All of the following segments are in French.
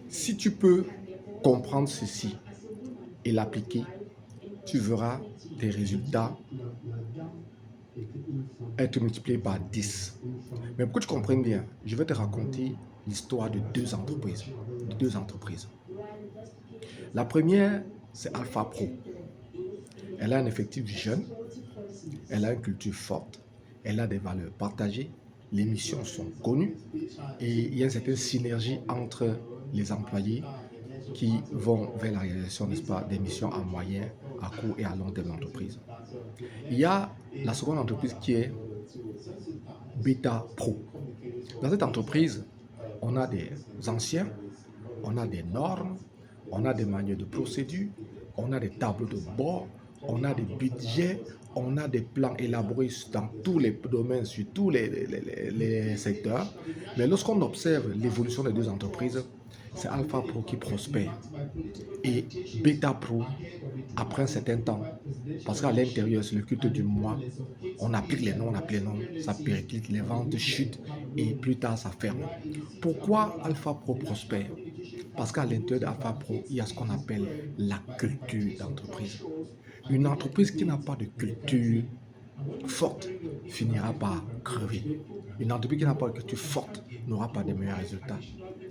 Si tu peux comprendre ceci et l'appliquer, tu verras tes résultats être multipliés par 10. Mais pour que tu comprennes bien, je vais te raconter l'histoire de deux entreprises. La première, c'est Alpha Pro. Elle a un effectif jeune, elle a une culture forte, elle a des valeurs partagées, les missions sont connues et il y a une certaine synergie entre les employés qui vont vers la réalisation, n'est-ce pas, des missions à moyen, à court et à long terme d'entreprise. Il y a la seconde entreprise qui est Beta Pro. Dans cette entreprise, on a des anciens, on a des normes, on a des manuels de procédure, on a des tableaux de bord, on a des budgets, on a des plans élaborés dans tous les domaines, sur tous les secteurs. Mais lorsqu'on observe l'évolution des deux entreprises, c'est Alpha Pro qui prospère et Beta Pro après un certain temps, parce qu'à l'intérieur, c'est le culte du moi, on applique les noms, ça périclite, les ventes chutent et plus tard ça ferme. Pourquoi Alpha Pro prospère? Parce qu'à l'intérieur d'Alpha Pro, il y a ce qu'on appelle la culture d'entreprise. Une entreprise qui n'a pas de culture forte finira par crever. Une entreprise qui n'a pas de culture forte n'aura pas de meilleurs résultats.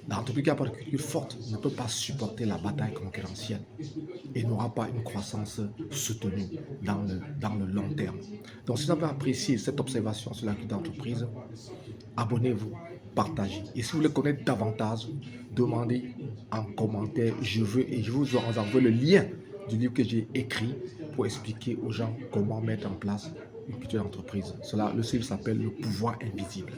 L'entreprise qui n'a pas de culture forte ne peut pas supporter la bataille concurrentielle et n'aura pas une croissance soutenue dans le long terme. Donc, si vous avez apprécié cette observation sur la culture d'entreprise, abonnez-vous, partagez. Et si vous voulez connaître davantage, demandez en commentaire, je veux, et je vous envoie le lien du livre que j'ai écrit pour expliquer aux gens comment mettre en place une culture d'entreprise. Le livre s'appelle Le pouvoir invisible.